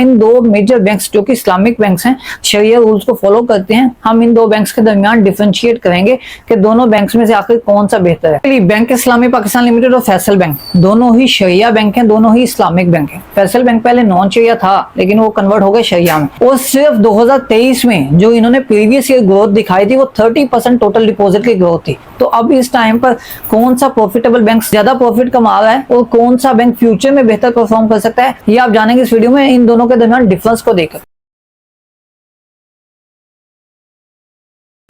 इन दो major banks जो कि इस्लामिक बैंक्स हैं, शरिया रूल्स को फॉलो करते हैं। हम इन दो बैंक्स के दरमियान डिफरेंशिएट करेंगे कि दोनों बैंक्स में से आखिर कौन सा बेहतर है। बैंक इस्लामी पाकिस्तान लिमिटेड और फैसल बैंक दोनों ही शरिया बैंक हैं, दोनों ही इस्लामिक बैंक हैं। फैसल बैंक पहले नॉन शरिया था लेकिन वो कन्वर्ट हो गए शरिया में। और सिर्फ 2023 में जो इन्होंने प्रीवियस ईयर ग्रोथ दिखाई थी वो 30% टोटल डिपॉजिट की ग्रोथ थी। तो अब इस टाइम पर कौन सा प्रॉफिटेबल बैंक ज्यादा प्रॉफिट कमा रहा है और कौन सा बैंक फ्यूचर में बेहतर परफॉर्म कर सकता है, ये आप जानेंगे इस वीडियो में इन दोनों के दरमियान डिफरेंस को देखकर।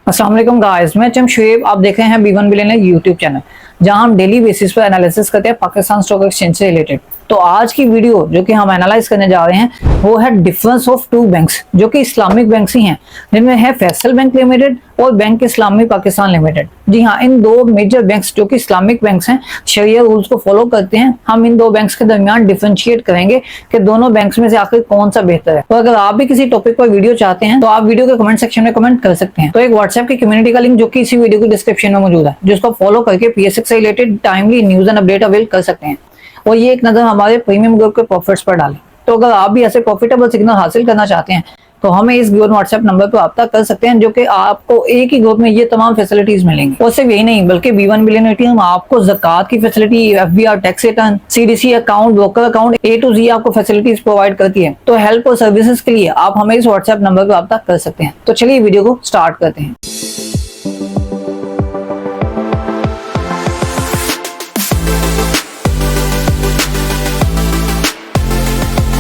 अस्सलाम वालेकुम गाइस, मैं चम शुएब, आप देख रहे हैं B1 बिलियनर यूट्यूब चैनल, जहां हम डेली बेसिस पर एनालिसिस करते हैं पाकिस्तान स्टॉक एक्सचेंज से रिलेटेड। तो आज की वीडियो जो कि हम एनालाइज करने जा रहे हैं वो है डिफरेंस ऑफ टू बैंक्स जो कि इस्लामिक बैंक्स ही हैं, जिनमें है फैसल बैंक लिमिटेड और बैंक इस्लामी पाकिस्तान लिमिटेड। जी हाँ, इन दो मेजर बैंक्स जो कि इस्लामिक बैंक्स हैं, शरिया रूल्स को फॉलो करते हैं। हम इन दो बैंक्स के दरमियान डिफरेंशिएट करेंगे कि दोनों बैंक्स में से आखिर कौन सा बेहतर है। तो अगर आप भी किसी टॉपिक पर वीडियो चाहते हैं तो आप वीडियो के कमेंट सेक्शन में कमेंट कर सकते हैं। तो एक व्हाट्सएप की कम्युनिटी का लिंक जो कि इसी वीडियो की डिस्क्रिप्शन में मौजूद है, जिसको फॉलो करके PSX से related timely news and update avail कर सकते हैं और ये एक नजर हमारे प्रीमियम ग्रुप के प्रॉफिट्स पर डालें। तो अगर आप भी ऐसे प्रॉफिटेबल सिग्नल हासिल करना चाहते हैं तो हमें इस गिवन व्हाट्सएप नंबर पर रब्ता कर सकते हैं, जो कि आपको एक ही ग्रुप में ये तमाम फैसिलिटीज मिलेंगी। और सिर्फ यही नहीं बल्कि B1 बिलियनर टीम आपको ज़कात की facility, FBR tax return, CDC account, broker account, A to Z आपको फैसिलिटीज प्रोवाइड करती है। तो हेल्प और सर्विसेज के लिए आप हमें इस व्हाट्सएप नंबर पर रब्ता कर सकते हैं। तो चलिए वीडियो को स्टार्ट करते हैं।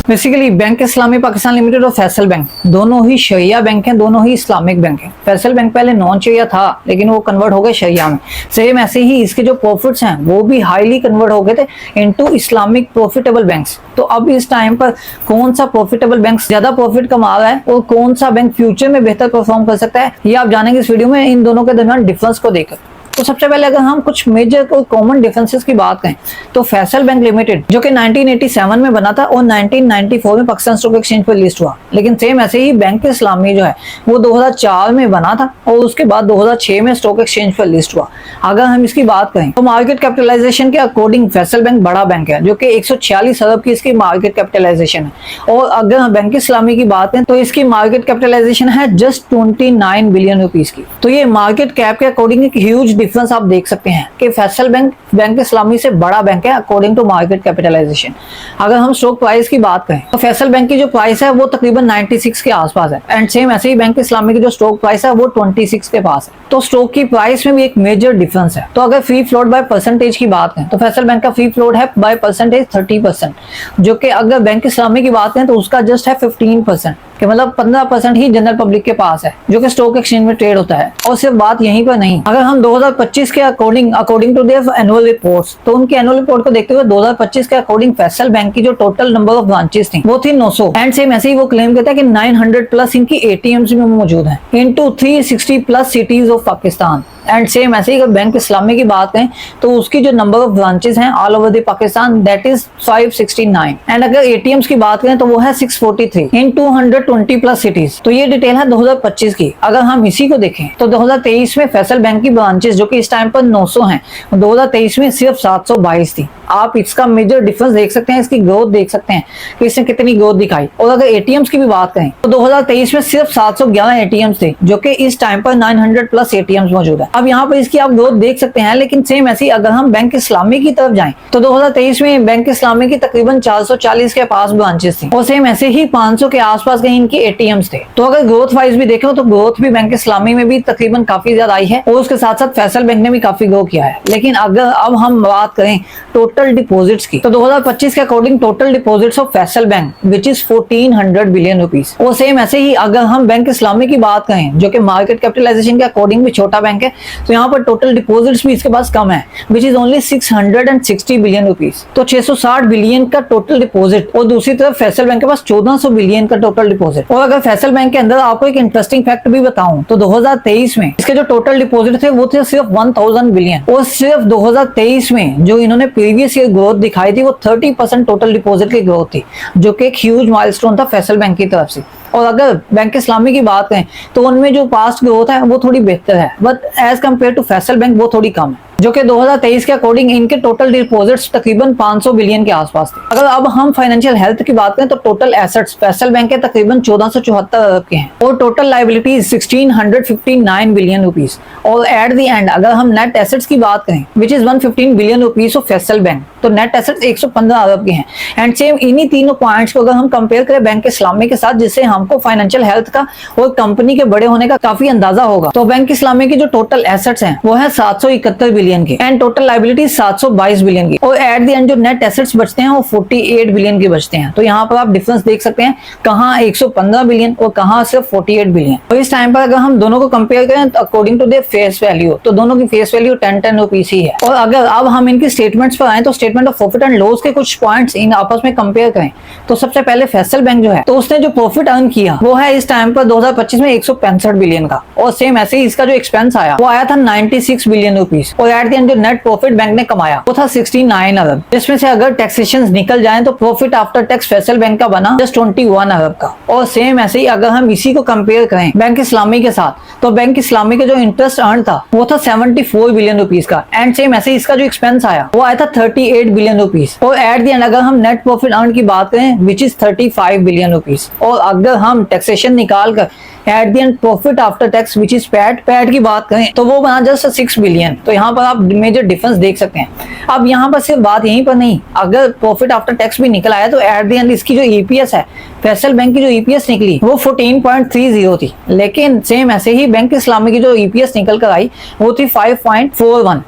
बेसिकली बैंक इस्लामी पाकिस्तान लिमिटेड और फैसल बैंक दोनों ही शरिया बैंक हैं, दोनों ही इस्लामिक बैंक हैं। फैसल बैंक पहले नॉन शरिया था लेकिन वो कन्वर्ट हो गए शरिया में। सेम ऐसे ही इसके जो प्रॉफिट्स हैं वो भी हाईली कन्वर्ट हो गए थे इनटू इस्लामिक प्रॉफिटेबल बैंक्स। तो अब इस टाइम पर कौन सा प्रॉफिटेबल बैंक ज्यादा प्रॉफिट कमा रहा है और कौन सा बैंक फ्यूचर में बेहतर परफॉर्म कर सकता है, ये आप जानेंगे इस वीडियो में इन दोनों के दरमियान डिफरेंस को देखकर। तो सबसे पहले अगर हम कुछ मेजर कॉमन डिफरेंसेस की बात करें तो फैसल बैंक लिमिटेड जो कि 1987 में बना था और 1994 में पाकिस्तान स्टॉक एक्सचेंज पर लिस्ट हुआ, लेकिन सेम ऐसे ही बैंक इस्लामी जो है वो 2004 में बना था और उसके बाद 2006 में स्टॉक एक्सचेंज पर लिस्ट हुआ। अगर हम इसकी बात करें तो मार्केट कैपिटलाइजेशन के अकॉर्डिंग फैसल बैंक बड़ा बैंक है, जो कि 146 अरब की इसकी मार्केट कैपिटलाइजेशन है। और अगर हम बैंक इस्लामी की बात करें तो इसकी मार्केट कैपिटलाइजेशन है जस्ट 29 बिलियन रुपीज की। तो ये मार्केट कैप के अकॉर्डिंग एक ह्यूज डिफरेंस आप देख सकते हैं कि फैसल बैंक बैंक इस्लामी से बड़ा बैंक है अकॉर्डिंग टू मार्केट कैपिटलाइजेशन। अगर हम स्टॉक प्राइस की बात करें तो फैसल बैंक की जो प्राइस है वो तकरीबन 96 के आसपास है एंड सेम ऐसे ही बैंक इस्लामी की जो स्टॉक प्राइस है वो 26 के पास है। तो स्टॉक की प्राइस में भी एक मेजर डिफरेंस है। तो अगर फ्री फ्लोट बाय परसेंटेज की बात करें तो फैसल बैंक का फ्री फ्लोट है बाय परसेंटेज 30%, जो कि अगर बैंक इस्लामी की बात करें तो उसका जस्ट है 15%, कि मतलब 15% ही जनरल पब्लिक के पास है जो कि स्टॉक एक्सचेंज में ट्रेड होता है। और सिर्फ बात यहीं पर नहीं, अगर हम 2025 के according to their annual reports, तो उनके एनुअल रिपोर्ट को देखते हुए 2025 के अकॉर्डिंग फैसल बैंक की जो टोटल नंबर ऑफ ब्रांचेस थी वो थी 900 एंड सेम ऐसे ही वो क्लेम करता है कि 900 प्लस इनकी ATMs में मौजूद है into 360 plus cities of Pakistan. And same ऐसे ही अगर बैंक इस्लामी की बात करें तो उसकी जो नंबर ऑफ ब्रांचेस हैं all over the Pakistan that is 569 and अगर ATMs की बात करें तो वो है 643 इन 220 प्लस सिटीज। तो ये डिटेल है 2025 की। अगर हम इसी को देखें तो 2023 में फैसल बैंक की ब्रांचेस जो कि इस टाइम पर 900 हैं, 2023 में सिर्फ 722 थी। आप इसका मेजर डिफरेंस देख सकते हैं, इसकी ग्रोथ देख सकते हैं कि इसने कितनी ग्रोथ दिखाई। और अगर ATMs की भी बात करें तो 2023 में सिर्फ 711 ATMs थे, जो कि इस टाइम पर 900 प्लस ATMs मौजूद है। अब यहाँ पर इसकी आप ग्रोथ देख सकते हैं, लेकिन सेम ऐसी अगर हम बैंक इस्लामी की तरफ जाएं तो 2023 में बैंक इस्लामी की तकरीबन 440 के पास ब्रांचेस थी और सेम ऐसे ही 500 के आसपास कहीं इनकी ATMs थे। तो अगर ग्रोथ वाइज भी देखें तो ग्रोथ भी बैंक इस्लामी में भी तकरीबन काफी ज्यादा आई है और उसके साथ साथ फैसल बैंक ने भी काफी ग्रो किया है। लेकिन अगर अब हम बात करें टोटल डिपॉजिट्स की तो 2025 के according total deposits of Faisal bank which is 1400 billion rupees. और सेम ऐसे ही अगर हम बैंक इस्लामी की बात करें जो कि मार्केट कैपिटलाइजेशन के अकॉर्डिंग भी छोटा बैंक है, तो यहाँ पर टोटल डिपॉजिट्स भी इसके पास कम है which is only 660 billion rupees. तो 660 बिलियन का टोटल डिपॉजिट और दूसरी तरफ फैसल बैंक के पास 1400 बिलियन का टोटल डिपॉजिट। और अगर फैसल बैंक के अंदर आपको एक इंटरेस्टिंग फैक्ट भी बताऊं तो 2023 में इसके जो टोटल डिपॉजिट थे वो थे सिर्फ 1000 बिलियन और सिर्फ 2023 में जो इन्होंने प्रीवियस ईयर ग्रोथ दिखाई थी वो 30% टोटल डिपॉजिट की ग्रोथ थी, जो कि एक ह्यूज माइलस्टोन था फैसल बैंक की तरफ से। और अगर बैंक इस्लामी की बात करें तो उनमें जो पास्ट ग्रोथ है वो थोड़ी बेहतर है, but as compare to Faysal bank वो थोड़ी कम है। जो कि 2023 के अकॉर्डिंग इनके टोटल डिपॉजिट्स तकरीबन 500 बिलियन के आसपास थे। अगर अब हम फाइनेंशियल हेल्थ की बात करें तो टोटल एसेट्स फेडरल बैंक के तकरीबन 1474 अरब के हैं और टोटल लायबिलिटीज 1659 बिलियन रुपीस। और एट द एंड अगर हम नेट एसेट्स की बात करें which is 115 billion rupees of federal bank, तो नेट एसेट्स 115 अरब के हैं। एंड सेम इन्हीं तीनों पॉइंट्स को अगर हम कंपेयर करें बैंक इस्लामी के साथ, जिससे हमको फाइनेंशियल हेल्थ का और कंपनी के बड़े होने का काफी अंदाजा होगा, तो बैंक इस्लामी के जो टोटल एसेट्स हैं वो है 771 बिलियन के एंड टोटल लायबिलिटीज 722 बिलियन की। और एट द एंड जो नेट एसेट्स बचते हैं वो 48 बिलियन के बचते हैं। तो यहाँ पर आप डिफरेंस देख सकते हैं, कहाँ 115 बिलियन और कहाँ सिर्फ 48 बिलियन। तो इस टाइम पर अगर हम दोनों को कंपेयर करें तो according to their face value, तो दोनों की फेस वैल्यू 10 रुपीस ही है। और अगर अब हम इनकी स्टेटमेंट्स पर आए तो statement of profit and loss के कुछ पॉइंट्स इन आपस में कंपेयर करें तो सबसे पहले फेडरल बैंक जो है, तो उसने जो प्रॉफिट अर्न किया वो है इस टाइम पर 2025 में 165 बिलियन का, और सेम ऐसे ही इसका जो एक्सपेंस आया वो आया था 96 बिलियन रुपीस। और एट द एंड जो नेट प्रॉफिट बैंक ने कमाया वो था 69 अरब, जिसमें से अगर टैक्सेशन निकल जाए तो profit after tax federal bank का बना जस्ट 21 अरब का। और सेम ऐसे ही अगर हम इसी को कंपेयर करें बैंक इस्लामी के साथ, तो बैंक इस्लामी के जो इंटरेस्ट अर्न था वो था 74 बिलियन रुपीस का। एंड सेम ऐसे ही इसका जो एक्सपेंस आया वो आया था 38 बिलियन रुपीस। और एट द एंड अगर हम नेट प्रॉफिट अर्न की बात करें विच इज 35 बिलियन रुपीस, और अगर हम टैक्सेशन निकाल कर at the end profit after tax which is PAT की बात करें तो वो बना जस्ट 6 बिलियन। तो यहाँ पर आप मेजर डिफरेंस देख सकते हैं। अब यहाँ पर सिर्फ बात यहीं पर नहीं, अगर प्रॉफिट आफ्टर टैक्स भी निकल आया तो एट द एंड इसकी जो ईपीएस है, फेडरल बैंक की जो ईपीएस निकली वो 14.30 थी, लेकिन सेम ऐसे ही बैंक इस्लामी की जो ईपीएस निकल कर आई वो थी 5.41।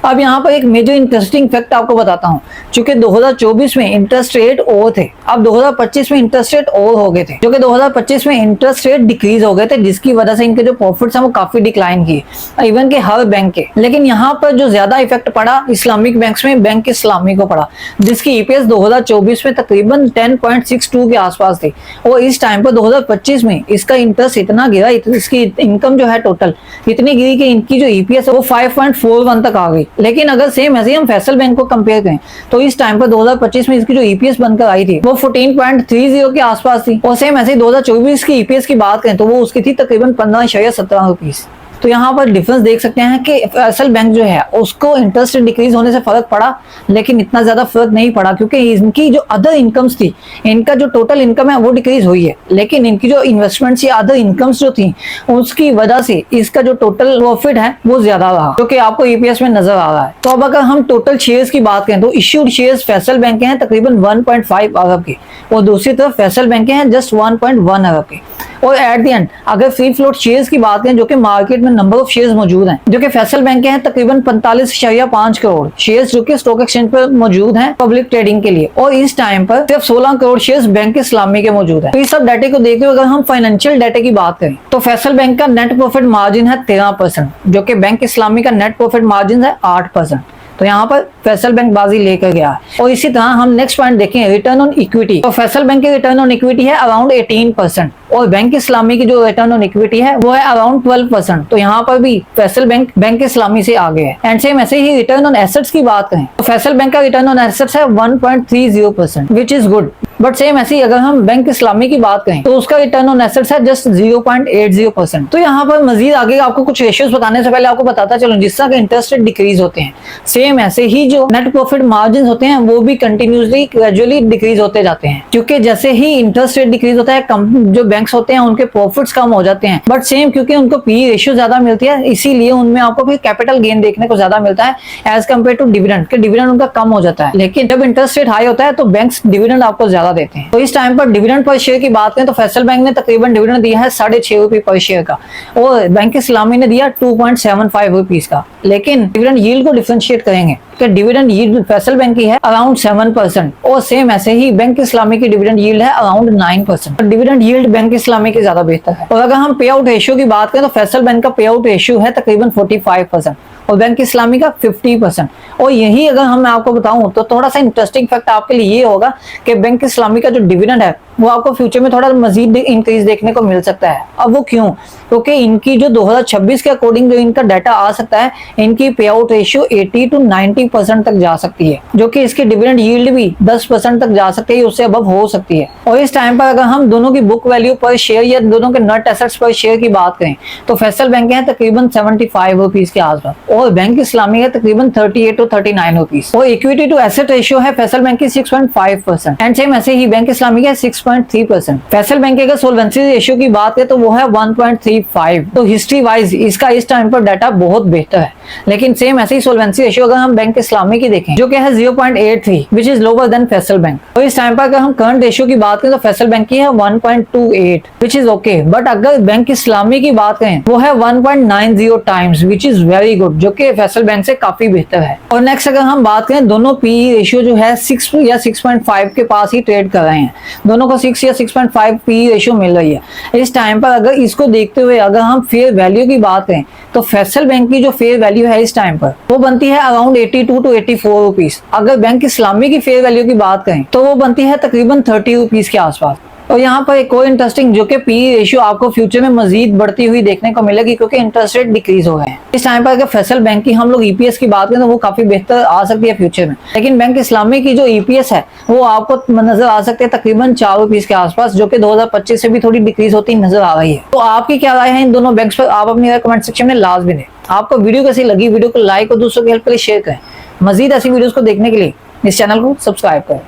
अब यहाँ पर एक मेजर इंटरेस्टिंग फैक्ट आपको बताता हूँ, क्योंकि 2024 में इंटरेस्ट रेट और थे, अब 2025 में इंटरेस्ट रेट और हो गए थे, जो कि 2025 में इंटरेस्ट रेट डिक्रीज हो गए थे, जिसकी वजह से इनके जो प्रॉफिट्स हैं वो काफी डिक्लाइन किए, इवन के हर बैंक के। लेकिन यहाँ पर जो ज्यादा इफेक्ट पड़ा इस्लामिक बैंक्स में बैंक इस्लामी को पड़ा, जिसकी ईपीएस 2024 में तकरीबन 10.62 के आसपास थी, और इस टाइम पर 2025 में इसका इंटरेस्ट इतना गिरा, इसकी इनकम जो है टोटल इतनी गिरी कि इनकी जो ईपीएस है वो 5.41 तक आ गई। लेकिन अगर सेम ऐसे ही हम फेडरल बैंक को कंपेयर करें तो इस टाइम पर 2025 में इसकी जो ईपीएस बनकर आई थी वो 14.30 के आसपास थी, और सेम ऐसे ही 2024 की ईपीएस की बात करें तो वो उसकी थी तकरीबन 15.17 रुपीस। तो यहाँ पर डिफरेंस देख सकते हैं कि फेडरल बैंक जो है उसको इंटरेस्ट डिक्रीज होने से फर्क पड़ा, लेकिन इतना ज्यादा फर्क नहीं पड़ा, क्योंकि इनकी जो अदर इनकम्स थी, इनका जो टोटल इनकम है वो डिक्रीज हुई है, लेकिन इनकी जो इन्वेस्टमेंट्स या अदर इनकम्स जो थी उसकी वजह से इसका जो टोटल प्रॉफिट है वो ज्यादा रहा, जो कि आपको ईपीएस में नजर आ रहा है। तो अब अगर हम टोटल शेयर्स की बात करें तो इश्यूड शेयर्स फेडरल बैंक के हैं तकरीबन 1.5 अरब के, और दूसरी तरफ फेडरल बैंक के हैं जस्ट 1.1 अरब के। और एट द एंड अगर फ्री फ्लोट शेयर्स की बात करें, जो कि मार्केट में नंबर ऑफ शेयर्स मौजूद हैं, जो कि फेडरल बैंक के हैं तकरीबन 45.5 करोड़ शेयर्स जो कि स्टॉक एक्सचेंज पर मौजूद हैं पब्लिक ट्रेडिंग के लिए, और इस टाइम पर सिर्फ 16 करोड़ शेयर्स बैंक इस्लामी के मौजूद है। तो इस सब डाटे को देखते हुए अगर हम फाइनेंशियल डाटे की बात करें तो फेडरल बैंक का नेट प्रॉफिट मार्जिन है 13%, जो कि बैंक इस्लामी का नेट प्रॉफिट मार्जिन है 8%। तो यहाँ पर फेडरल बैंक बाजी लेकर गया है। और इसी तरह हम नेक्स्ट पॉइंट देखें रिटर्न ऑन इक्विटी, तो फेडरल बैंक की रिटर्न ऑन इक्विटी है अराउंड 18%, और बैंक इस्लामी की जो रिटर्न ऑन इक्विटी है वो है अराउंड 12%। तो यहाँ पर भी फेडरल बैंक इस्लामी से आगे है। एंड सेम ऐसे ही रिटर्न ऑन एसेट्स की बात करें तो फेडरल बैंक का रिटर्न ऑन एसेट्स है 1.30%, which is good. But same ऐसे ही अगर हम बैंक इस्लामी की बात करें तो उसका रिटर्न ऑन एसेट्स है जस्ट 0.80%। तो यहाँ पर मजीद आगे आपको कुछ रेशियोज बताने से पहले आपको बताता चलो, जिस तरह के इंटरेस्ट रेट डिक्रीज होते हैं, सेम ऐसे ही जो नेट प्रॉफिट मार्जिन होते हैं वो भी कंटिन्यूसली ग्रेजुअली डिक्रीज होते जाते हैं, क्योंकि जैसे ही इंटरेस्ट रेट डिक्रीज होता है जो बैंक्स होते हैं उनके प्रॉफिट्स कम हो जाते हैं। बट सेम क्योंकि उनको पी रेशियो ज्यादा मिलती है, इसीलिए उनमें आपको फिर कैपिटल गेन देखने को ज्यादा मिलता है एज कम्पेयर टू डिविडेंड, कि डिविडेंड उनका कम हो जाता है। लेकिन जब इंटरेस्ट रेट हाई होता है तो बैंक्स डिविडेंड आपको ज्यादा देते हैं। तो इस टाइम पर डिविडेंड पर शेयर की बात करें तो फेडरल बैंक ने तकरीबन डिविडेंड दिया है 6.5 रुपए पर शेयर का, और बैंक इस्लामी ने दिया 2.75 रुपीज का। लेकिन डिविडेंड यील्ड को डिफरेंशिएट करेंगे कि डिविडेंड यील्ड फेडरल बैंक की है अराउंड 7%, और सेम ऐसे ही बैंक इस्लामी की डिविडेंड यील्ड है अराउंड 9%। डिविडेंड यील्ड बैंक इस्लामी की ज्यादा बेहतर है। और अगर हम पे आउट रेशियो की बात करें तो फेडरल बैंक का पे आउट रेशियो है तकरीबन 45% और बैंक इस्लामी का 50%। और यही अगर हम आपको बताऊं तो थोड़ा सा इंटरेस्टिंग फैक्ट आपके लिए ये होगा कि बैंक इस्लामी का जो डिविडेंड है वो आपको फ्यूचर में थोड़ा मजीद इंक्रीज देखने को मिल सकता है। अब वो क्यों? क्योंकि इनकी जो 2026 के अकॉर्डिंग जो इनका डाटा आ सकता है, इनकी पे आउट रेशियो 80 to 90 10% तक जा सकती है, जो कि इसकी डिविडेंड यील्ड भी 10% तक जा सकती है, उससे अबव हो सकती है। और इस टाइम पर अगर हम दोनों की बुक वैल्यू पर शेयर या दोनों के नेट एसेट्स पर शेयर की बात करें तो फैसल बैंक है तकरीबन 75 रुपीज के आसपास और बैंक इस्लामी है तकरीबन 38 to 39 रुपीज। और इक्विटी टू एसेट रेशियो है फैसल बैंक की 6.5% एंड सेम ऐसे ही बैंक इस्लामी का 6.3%। फैसल बैंक के अगर सोल्वेंसी रेशियो की बात करें तो वो है 1.35। तो हिस्ट्री वाइज इसका इस टाइम पर डाटा बहुत बेहतर है, लेकिन सेम ऐसे ही सोल्वेंसी रेशियो अगर हम बैंक इस्लामी की देखें जो कि है 0.83 which is lower than Faisal bank. और इस टाइम पर अगर हम करंट रेशियो की बात करें तो फैसल बैंक की है 1.28 विच इज ओके, बट अगर बैंक इस्लामी की बात करें वो है 1.90 times which is very good, जो कि फैसल बैंक से काफी बेहतर है। और नेक्स्ट अगर हम बात करें दोनों पीई रेशियो जो है 6 या 6.5 के पास ही ट्रेड कर रहे हैं, दोनों को 6 या 6.5 पीई रेशियो मिल रही है इस टाइम पर। अगर इसको देखते हुए अगर हम फेयर वैल्यू की बात करें तो फैसल बैंक की जो फेयर वैल्यू है इस टाइम पर वो बनती है अराउंड 82 to 84 रुपीज। अगर बैंक इस्लामी की फेयर वैल्यू की बात करें तो वो बनती है तकरीबन 30 रुपीज के आसपास। और यहाँ पर एक और इंटरेस्टिंग जो कि पीई रेशियो आपको फ्यूचर में मजीद बढ़ती हुई देखने को मिलेगी क्योंकि इंटरेस्ट रेट डिक्रीज हो गए हैं इस टाइम पर। अगर फैसल बैंक की हम लोग ईपीएस की बात करें तो वो काफी बेहतर आ सकती है फ्यूचर में, लेकिन बैंक इस्लामी की जो ईपीएस है वो आपको नजर आ सकते हैं तकरीबन 4 रुपीज के आसपास, जो कि 2025 से भी थोड़ी डिक्रीज होती नजर आ रही है। तो आपकी क्या राय है इन दोनों बैंक्स पर, आप अपनी राय कमेंट सेक्शन में लाजमी दें। आपको वीडियो कैसी लगी, वीडियो को लाइक और दूसरों की हेल्प के लिए शेयर करें। मजीद ऐसी वीडियोस को देखने के लिए इस चैनल को सब्सक्राइब करें।